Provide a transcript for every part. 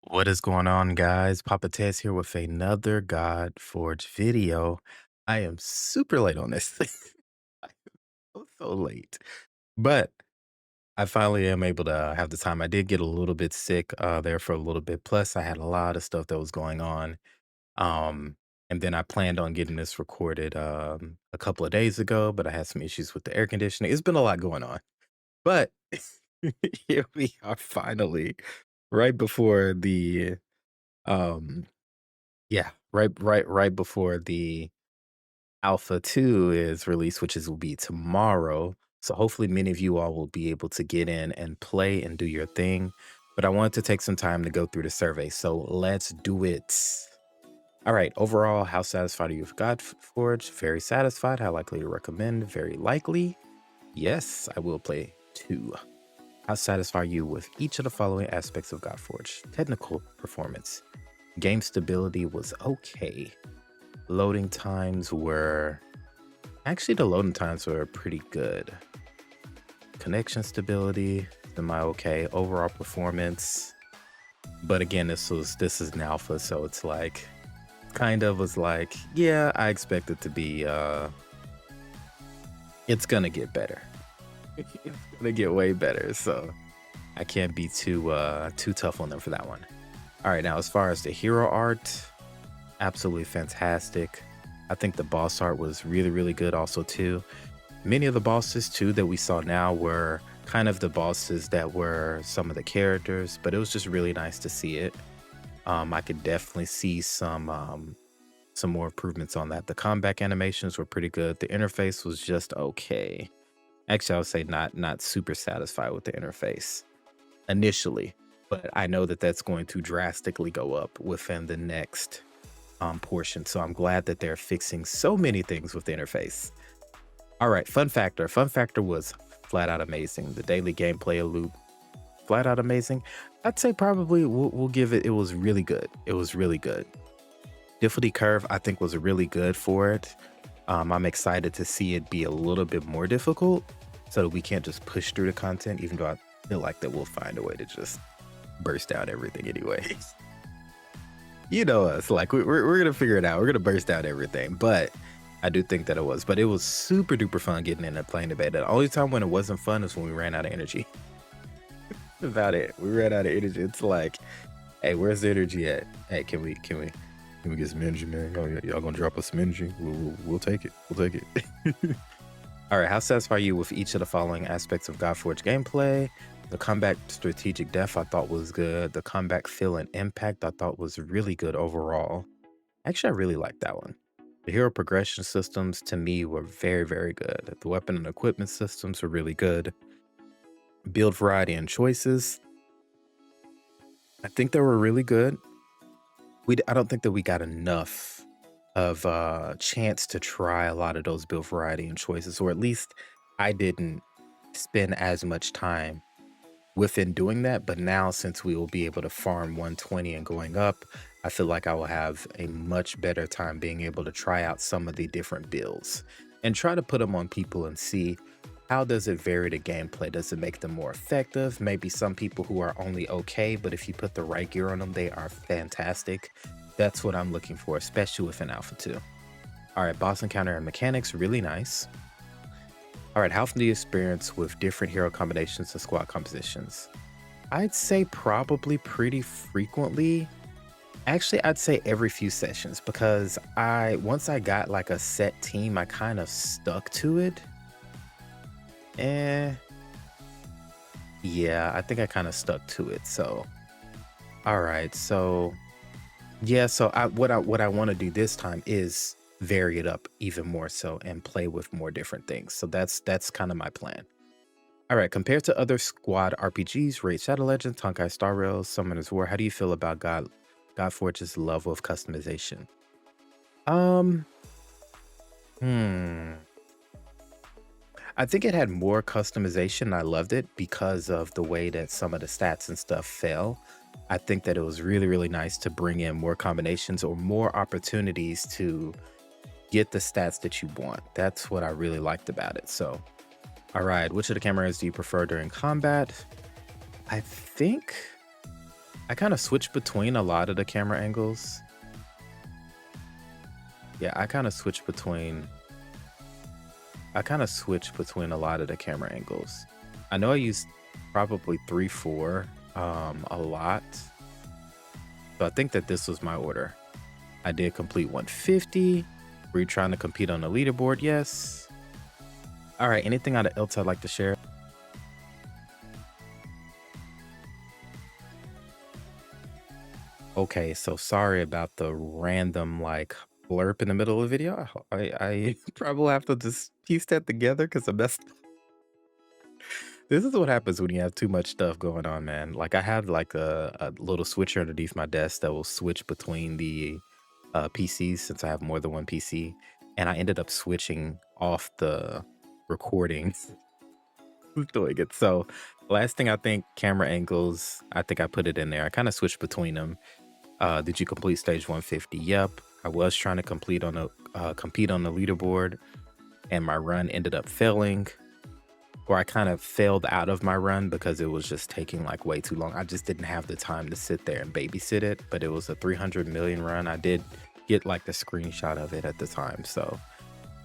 What is going on, guys? Papa Tez here with another God Forge video. I am super late on this. I am so late, but I finally am able to have the time. I did get a little bit sick there for a little bit. Plus, I had a lot of stuff that was going on. Um, and then I planned on getting this recorded a couple of days ago, but I had some issues with the air conditioning. It's been a lot going on, but here we are finally, right before the um yeah, right before the Alpha 2 is released, which will be tomorrow. So hopefully many of you all will be able to get in and play and do your thing. But I wanted to take some time to go through the survey. So let's do it. All right. Overall, how satisfied are you with God Forge? Very satisfied. How likely to recommend? Very likely. Yes, I will play 2. How satisfied are you with each of the following aspects of God Forge? Technical performance. Game stability was okay. Loading times were the loading times were pretty good. Connection stability, semi okay. Overall performance, but again, this is an alpha, so it's like kind of was like, yeah, I expect it to be. It's gonna get better. It's gonna get way better, so I can't be too tough on them for that one. All right, now as far as the hero art, absolutely fantastic. I think the boss art was really good also too. Many of the bosses too that we saw now were kind of the bosses that were some of the characters, but it was just really nice to see it. I could definitely see some more improvements on that. The combat animations were pretty good. The interface was just okay. Actually, I would say not super satisfied with the interface initially, but I know that that's going to drastically go up within the next portion. So I'm glad that they're fixing so many things with the interface. All right, fun factor. Fun factor was flat out amazing. The daily gameplay loop, flat out amazing. I'd say probably we'll give it. It was really good. It was really good. Difficulty curve, I think, was really good for it. I'm excited to see it be a little bit more difficult, so that we can't just push through the content. Even though I feel like that we'll find a way to just burst out everything anyway. You know us, like we're gonna figure it out. We're gonna burst out everything, but I do think that it was. But it was super duper fun getting in and playing the beta. The only time when it wasn't fun is when we ran out of energy. That's about it. We ran out of energy. It's like, hey, where's the energy at? Hey, can we get some energy, man? Y'all gonna drop us some energy? We'll take it. We'll take it. All right, how satisfied are you with each of the following aspects of Godforge gameplay? The combat strategic depth I thought was good. The combat feel and impact I thought was really good overall. Actually, I really liked that one. The hero progression systems to me were very good. The weapon and equipment systems were really good. Build variety and choices, I think they were really good. I don't think that we got enough of a chance to try a lot of those build variety and choices, or at least I didn't spend as much time within doing that. But now, since we will be able to farm 120 and going up, I feel like I will have a much better time being able to try out some of the different builds and try to put them on people and see how does it vary the gameplay. Does it make them more effective? Maybe some people who are only okay, but if you put the right gear on them, they are fantastic. That's what I'm looking for, especially with an Alpha 2. All right, boss encounter and mechanics, really nice. All right, how often do you experience with different hero combinations and squad compositions? I'd say probably pretty frequently. Actually, I'd say every few sessions, because once I got like a set team, I kind of stuck to it. Eh, yeah, I think I kind of stuck to it. So, all right, so yeah, so what I want to do this time is vary it up even more so and play with more different things. So that's kind of my plan. All right, compared to other squad RPGs, Raid Shadow Legends, Honkai Star Rails, Summoner's War, how do you feel about Godforge's level of customization? Um, hmm. I think it had more customization. I loved it because of the way that some of the stats and stuff fell. I think that it was really nice to bring in more combinations or more opportunities to get the stats that you want. That's what I really liked about it. So, all right, which of the cameras do you prefer during combat? I think I kind of switch between a lot of the camera angles. Yeah, I kind of switch between a lot of the camera angles. I know I used probably 3, 4 a lot. So I think that this was my order. I did complete 150. Were you trying to compete on the leaderboard? Yes. All right, anything else I'd like to share? Okay, so sorry about the random like blurb in the middle of the video. I probably have to just piece that together because I messed. This is what happens when you have too much stuff going on, man. Like I have like a little switcher underneath my desk that will switch between the PCs since I have more than one PC, and I ended up switching off the recording doing it. So last thing, I think camera angles. I think I put it in there. I kind of switched between them. Did you complete stage 150? Yep. I was trying to compete on the leaderboard, and my run ended up failing, or I kind of failed out of my run because it was just taking like way too long. I just didn't have the time to sit there and babysit it, but it was a 300 million run. I did get like the screenshot of it at the time, so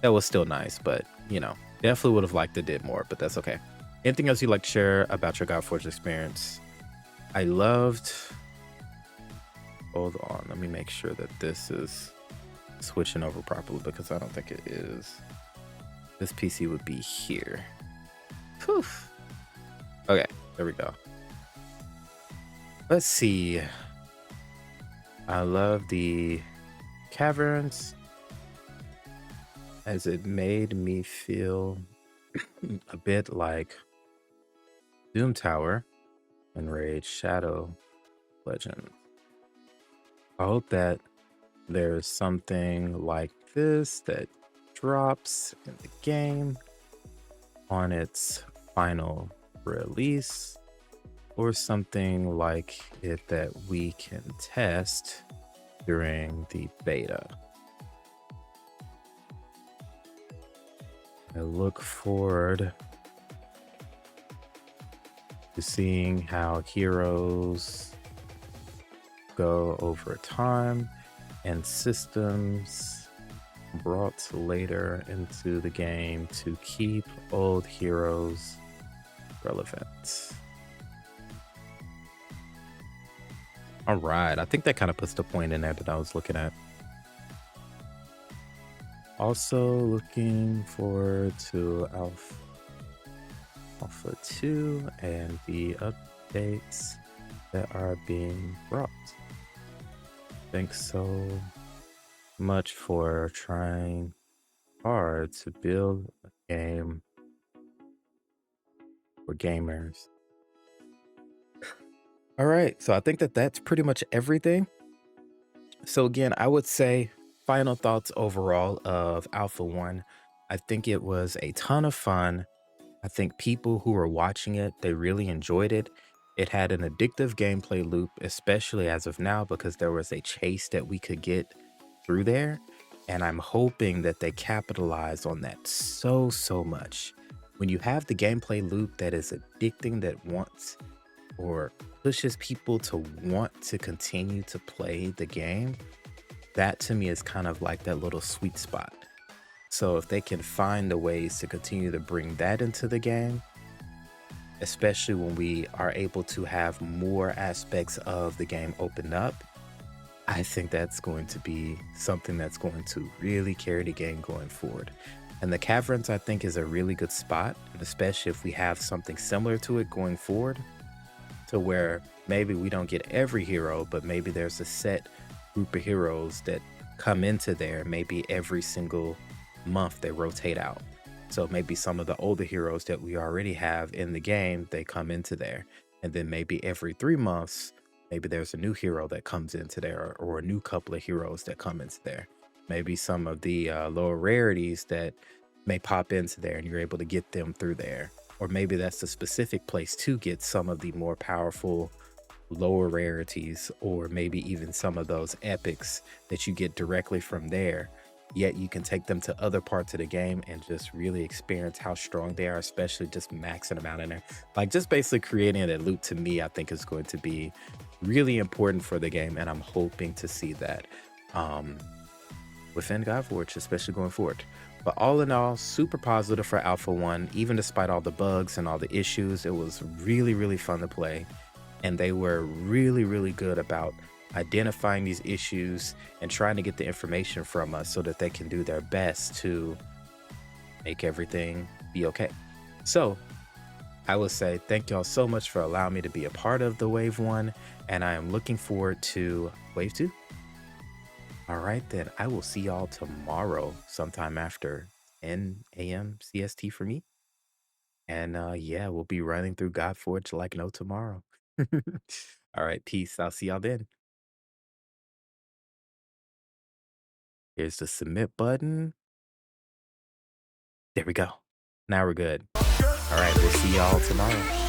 that was still nice, but you know, definitely would have liked to did more, but that's okay. Anything else you'd like to share about your godforge experience? I loved, hold on, let me make sure that this is switching over properly because I don't think it is. This PC would be here. Whew. Okay, there we go. Let's see. I love the caverns as it made me feel a bit like Doom Tower and Raid Shadow Legend. I hope that there's something like this that drops in the game on its final release, or something like it that we can test during the beta. I look forward to seeing how heroes go over time and systems brought later into the game to keep old heroes relevant. All right, I think that kind of puts the point in there that I was looking at. Also looking forward to Alpha 2 and the updates that are being brought. Thanks so much for trying hard to build a game for gamers. All right, so I think that that's pretty much everything. So again, I would say final thoughts overall of Alpha 1. I think it was a ton of fun. I think people who were watching it, they really enjoyed it. It had an addictive gameplay loop, especially as of now, because there was a chase that we could get through there. And I'm hoping that they capitalize on that so much. When you have the gameplay loop that is addicting, that wants or pushes people to want to continue to play the game, that to me is kind of like that little sweet spot. So if they can find the ways to continue to bring that into the game, especially when we are able to have more aspects of the game open up, I think that's going to be something that's going to really carry the game going forward. And the caverns, I think, is a really good spot, and especially if we have something similar to it going forward, to where maybe we don't get every hero, but maybe there's a set group of heroes that come into there. Maybe every single month they rotate out. So maybe some of the older heroes that we already have in the game, they come into there. And then maybe every 3 months, maybe there's a new hero that comes into there, or a new couple of heroes that come into there. Maybe some of the lower rarities that may pop into there and you're able to get them through there. Or maybe that's a specific place to get some of the more powerful lower rarities, or maybe even some of those epics that you get directly from there. Yet you can take them to other parts of the game and just really experience how strong they are, especially just maxing them out in there. Like just basically creating that loop, to me, I think is going to be really important for the game, and I'm hoping to see that um, within Godforge, especially going forward. But all in all, super positive for Alpha 1, even despite all the bugs and all the issues. It was really, really fun to play. And they were really, really good about identifying these issues and trying to get the information from us so that they can do their best to make everything be okay. So I will say thank y'all so much for allowing me to be a part of the Wave 1, and I am looking forward to Wave 2. All right, then I will see y'all tomorrow, sometime after 10 a.m. CST for me. And yeah, we'll be running through Godforge like no tomorrow. All right, peace. I'll see y'all then. Here's the submit button. There we go. Now we're good. All right, we'll see y'all tomorrow.